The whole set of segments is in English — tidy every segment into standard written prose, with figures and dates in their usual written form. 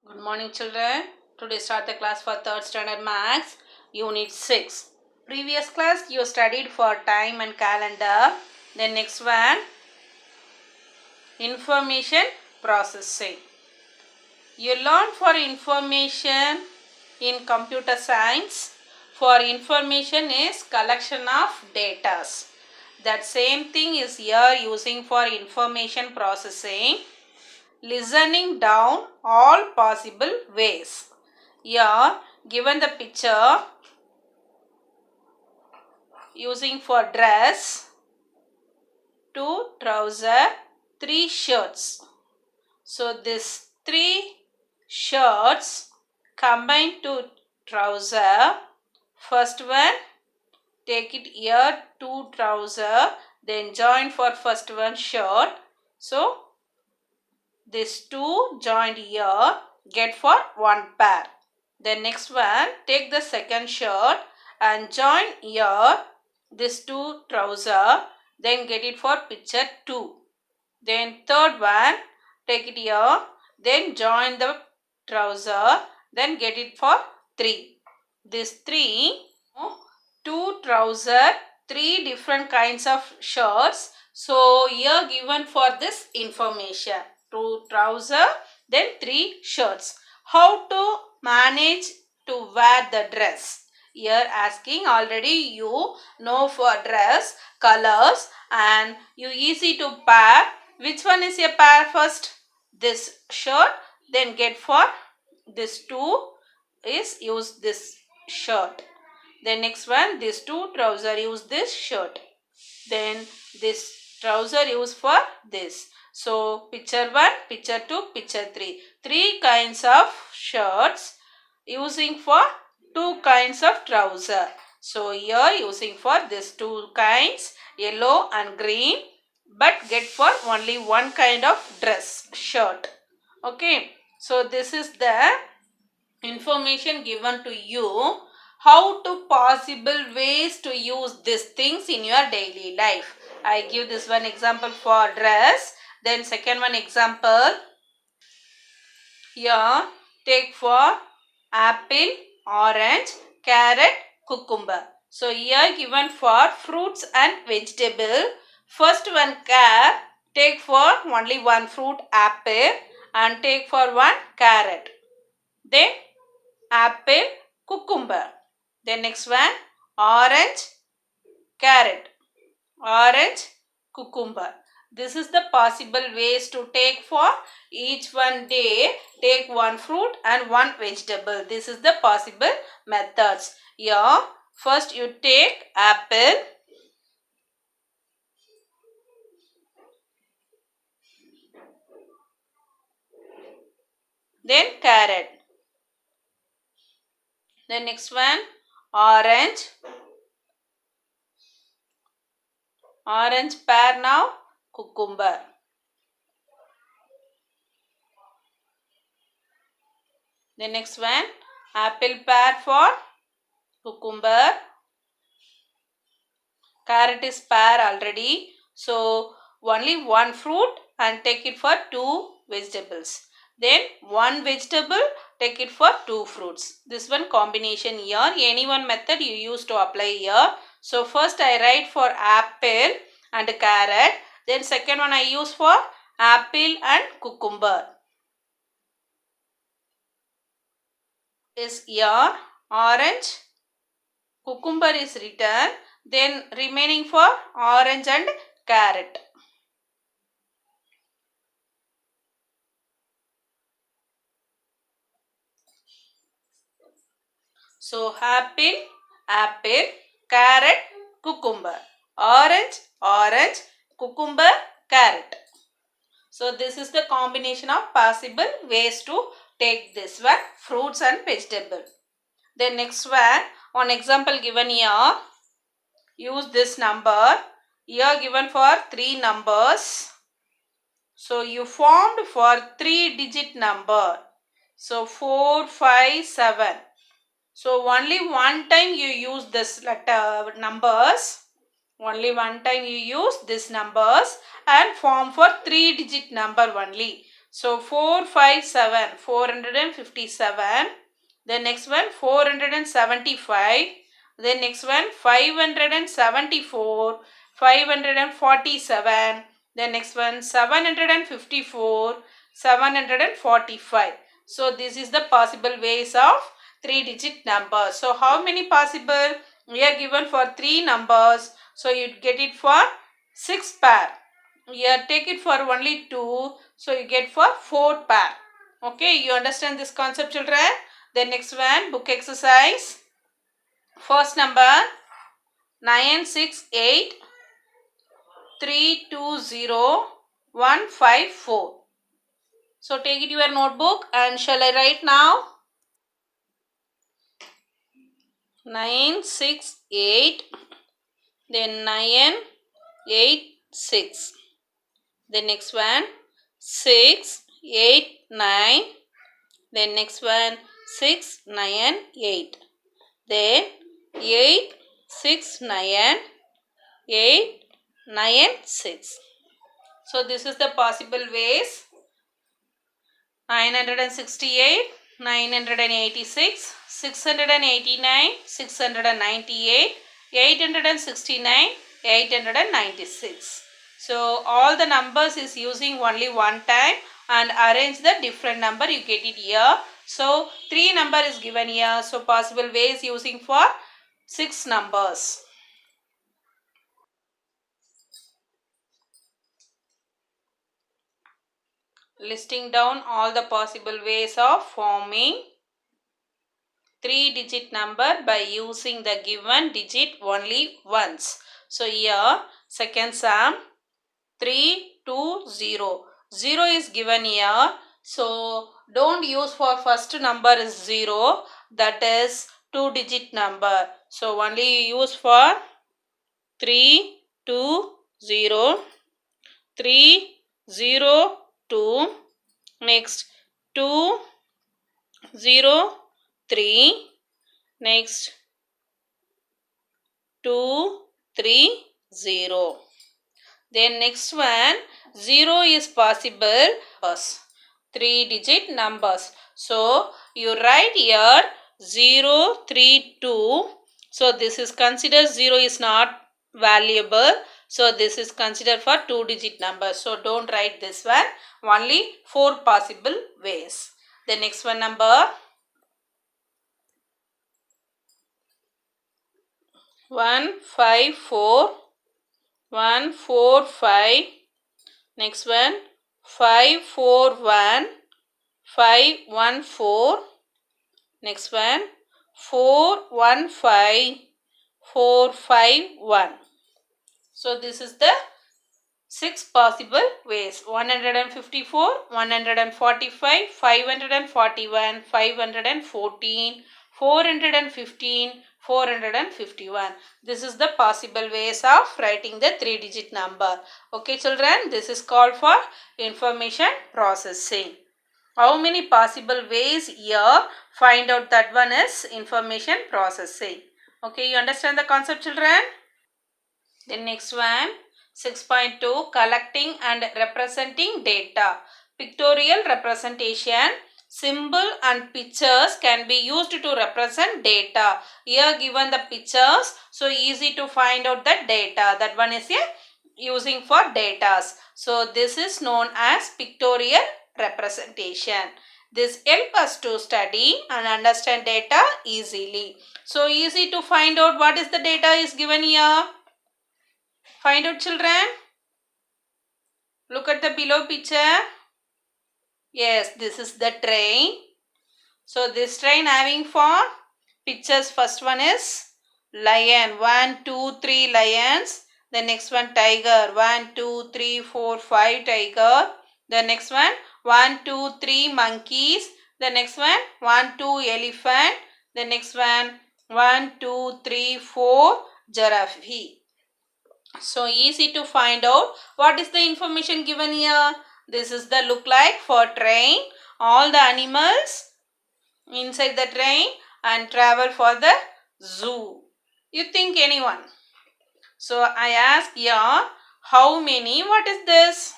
Good morning, children. Today start the class for 3rd standard Maths, Unit 6. Previous class you studied for time and calendar. Then next one, information processing. You learn for information in computer science. For information is collection of data. That same thing is here using for information processing. Listening down all possible ways. Here given the picture using for dress, 2 trouser, 3 shirts. So this 3 shirts combined to trouser. First one take it here 2 trouser, then join for first one shirt. So this 2 joined here get for one pair. Then next one take the second shirt and join here this 2 trouser, then get it for picture 2. Then third one take it here, then join the trouser, then get it for 3. This 3, 2 trouser, 3 different kinds of shirts. So here given for this information, 2 trouser, then 3 shirts. How to manage to wear the dress? Here asking already you know for dress colors and you easy to pair. Which one is a pair first? This shirt, then get for this 2 is use this shirt. Then next one this 2 trouser use this shirt. Then this trouser use for this. So picture 1, picture 2, picture 3. 3 kinds of shirts using for 2 kinds of trouser. So here using for this 2 kinds, yellow and green, but get for only one kind of dress, shirt. Okay. So this is the information given to you. How to possible ways to use these things in your daily life. I give this one example for dress. Then second one example. Here take for apple, orange, carrot, cucumber. So here given for fruits and vegetable. First one care take for only one fruit apple and take for one carrot. Then apple, cucumber. Then next one orange, carrot, orange, cucumber. This is the possible ways to take for each one day. Take one fruit and one vegetable. This is the possible methods. Here first you take apple. Then carrot. Then next one orange. Orange pair now cucumber. The next one apple pair for cucumber. Carrot is pair already. So only one fruit and take it for 2 vegetables. Then one vegetable take it for 2 fruits. This one combination here. Any one method you use to apply here. So first I write for apple and carrot. Then second one I use for apple and cucumber. Is here orange, cucumber is written. Then remaining for orange and carrot. So apple, apple, carrot, cucumber. Orange, orange, cucumber, carrot. So this is the combination of possible ways to take this one, fruits and vegetable. Then next one example given here. Use this number. Here given for 3 numbers. So you formed for 3-digit number. So 4, 5, 7. So only one time you use this letter numbers. Only one time you use these numbers and form for 3-digit number only. So 457, 457. Then next one 475. Then next one 574, 547. Then next one 754, 745. So this is the possible ways of 3-digit numbers. So how many possible? We are given for 3 numbers. So you get it for 6 pair. Here take it for only 2. So you get for 4 pair. Okay, you understand this concept, children? Then next one, book exercise. First number 968 320 154. So take it your notebook and shall I write now? 968, then 986. The next one 689. Then next one 698. Then 869, 896. So this is the possible ways. 968, 986, 689, 698, 869, 896. So all the numbers is using only one time and arrange the different number, you get it here. So 3 number is given here. So possible ways using for 6 numbers. Listing down all the possible ways of forming 3-digit number by using the given digit only once. So here second sum 320. 0 is given here. So don't use for first number is 0. That is 2-digit number. So only use for 320, 302. Next 203. Next 230. Then next one 0 is possible as 3-digit numbers. So you write here 032. So this is considered 0 is not valuable. So this is considered for 2-digit number. So don't write this one. Only 4 possible ways. The next one number 154, 145. Next one 541, 514. Next one 415, 451. So this is the 6 possible ways. 154, 145, 541, 514, 415, 451. This is the possible ways of writing the 3-digit number. Okay children, this is called for information processing. How many possible ways here? Find out that one is information processing. Okay, you understand the concept children? The next one 6.2 collecting and representing data. Pictorial representation. Symbol and pictures can be used to represent data. Here given the pictures, so easy to find out the data. That one is here using for datas. So this is known as pictorial representation. This helps us to study and understand data easily. So easy to find out what is the data is given here. Find out children. Look at the below picture. Yes, this is the train. So this train having 4 pictures. First one is lion. 1, 2, 3 lions. The next one tiger. 1, 2, 3, 4, 5 tiger. The next one 1, 2, 3 monkeys. The next one 1, 2 elephant. The next one 1, 2, 3, 4 giraffe. So easy to find out what is the information given here. This is the look like for train. All the animals inside the train and travel for the zoo. You think anyone? So I ask here how many? What is this?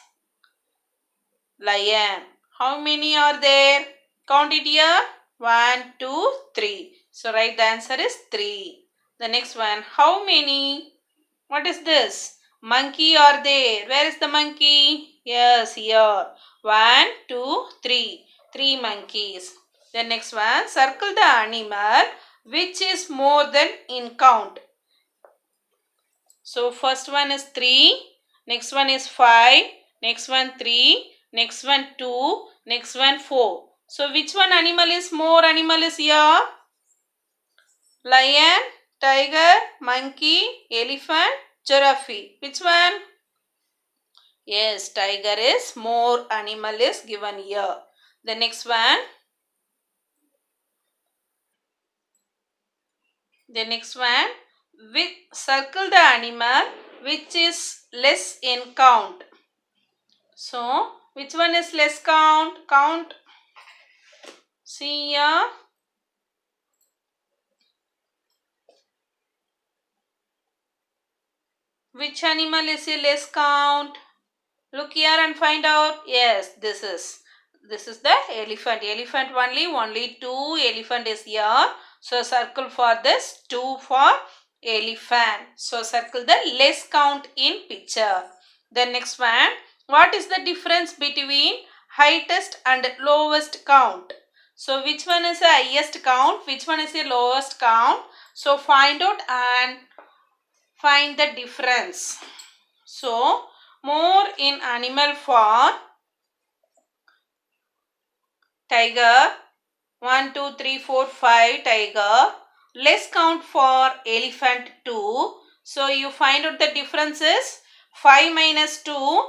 Lion. How many are there? Count it here. 1, 2, 3. So right, the answer is 3. The next one, how many? What is this? Monkey are there. Where is the monkey? Yes, here. 1, 2, 3. 3 monkeys. The next one, circle the animal which is more than in count. So first one is 3, next one is 5, next one 3, next one 2, next one 4. So which one animal is more animal is here? Lion, tiger, monkey, elephant, giraffe. Which one? Yes, tiger is more animal is given here. The next one. The next one. With circle the animal which is less in count. So, which one is less count? Count. See here. Which animal is a less count? Look here and find out. Yes, this is the elephant. Elephant only 2 elephant is here. So circle for this 2 for elephant. So circle the less count in picture. The next one. What is the difference between highest and lowest count? So which one is the highest count? Which one is the lowest count? So find out and find the difference. So more in animal for tiger, 1, 2, 3, 4, 5 tiger, less count for elephant 2. So you find out the differences. 5 minus 2,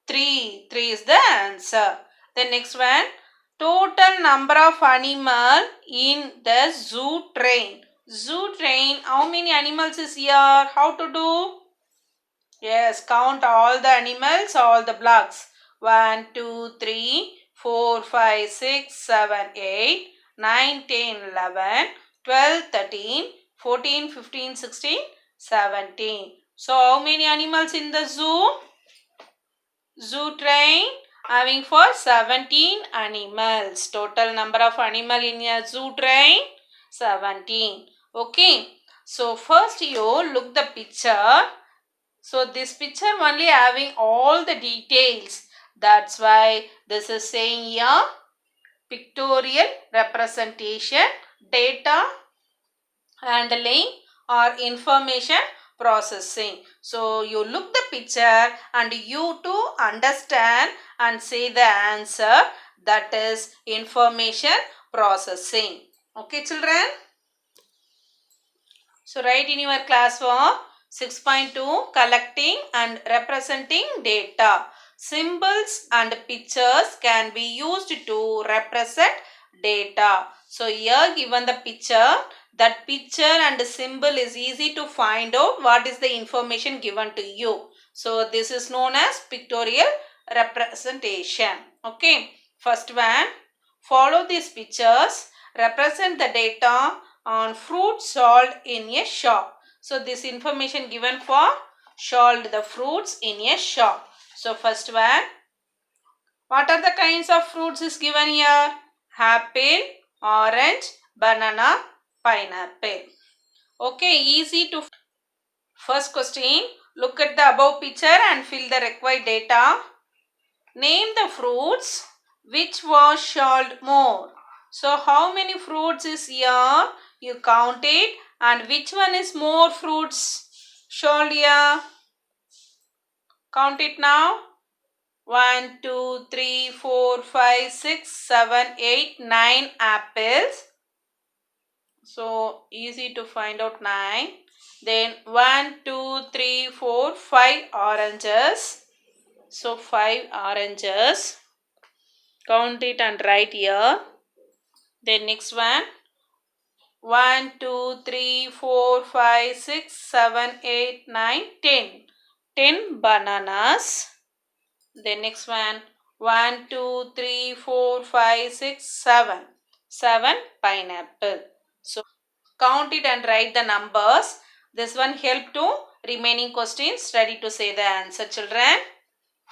3. 3 is the answer. The next one, total number of animal in the zoo train. Zoo train, how many animals is here? How to do? Yes, count all the animals, all the blocks. 1, 2, 3, 4, 5, 6, 7, 8, 9, 10, 11, 12, 13, 14, 15, 16, 17. So, how many animals in the zoo? Zoo train having for 17 animals. Total number of animal in a zoo train, 17. Okay. So, first you look the picture. So this picture only having all the details. That's why this is saying here pictorial representation, data handling or information processing. So you look the picture and you to understand and say the answer, that is information processing. Okay children? So write in your classwork 6.2 collecting and representing data. Symbols and pictures can be used to represent data. So here given the picture, that picture and symbol is easy to find out what is the information given to you. So this is known as pictorial representation. Okay. First one, follow these pictures, represent the data on fruit sold in a shop. So this information given for sold the fruits in a shop. So first one, what are the kinds of fruits is given here? Apple, orange, banana, pineapple. Okay, easy to. First question, look at the above picture and fill the required data. Name the fruits which was sold more. So how many fruits is here? You count it, and which one is more fruits sold here? Count it now. 1, 2, 3, 4, 5, 6, 7, 8, 9 apples. So easy to find out 9. Then 1, 2, 3, 4, 5 oranges. So 5 oranges. Count it and write here. Then next one. 1, 2, 3, 4, 5, 6, 7, 8, 9, 10. 10 bananas. Then next one. 1, 2, 3, 4, 5, 6, 7. 7 pineapple. So count it and write the numbers. This one help to remaining questions. Ready to say the answer children.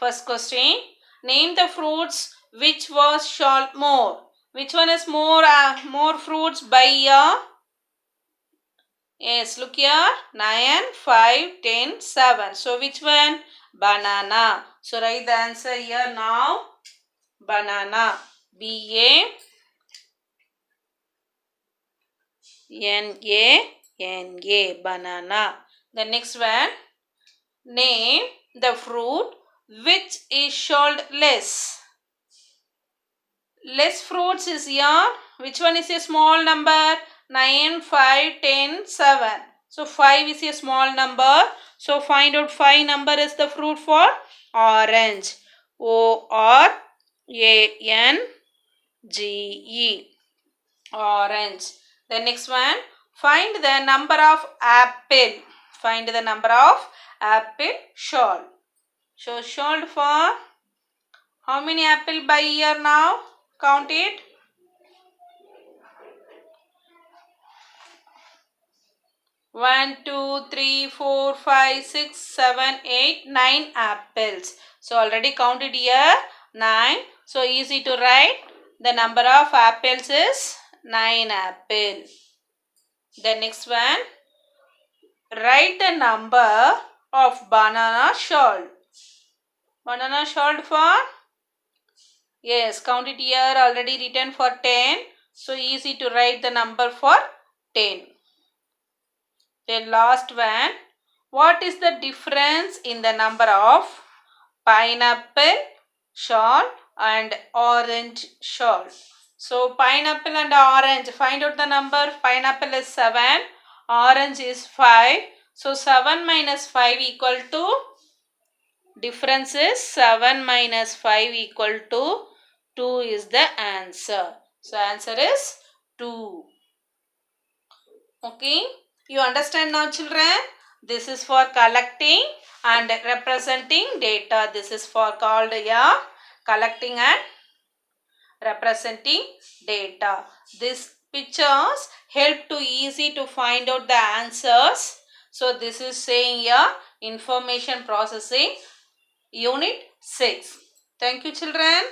First question. Name the fruits which was sold more? Which one is more fruits by year? Yes, look here. 9, 5, 10, 7. So which one? Banana. So write the answer here now. Banana. B-A-N-A-N-A. Banana. The next one. Name the fruit which is sold less. Less fruits is here. Which one is a small number? 9, 5, 10, 7. So 5 is a small number. So find out 5 number is the fruit for orange. O-R-A-N-G-E. Orange. The next one. Find the number of apple. Find the number of apple sold. So sold for how many apple by year now? Count it. 1, 2, 3, 4, 5, 6, 7, 8, 9 apples. So already counted here 9. So easy to write. The number of apples is 9 apple. The next one. Write the number of banana sold. Banana sold for? Yes, count it here already written for 10. So easy to write the number for 10. The last one. What is the difference in the number of pineapple sold and orange sold? So pineapple and orange. Find out the number. Pineapple is 7. Orange is 5. So 7 minus 5 equal to? Difference is 7 minus 5 equal to 2 is the answer. So answer is 2. Okay. You understand now, children? This is for collecting and representing data. This is for called collecting and representing data. These pictures help to easy to find out the answers. So this is saying here information processing unit 6. Thank you, children.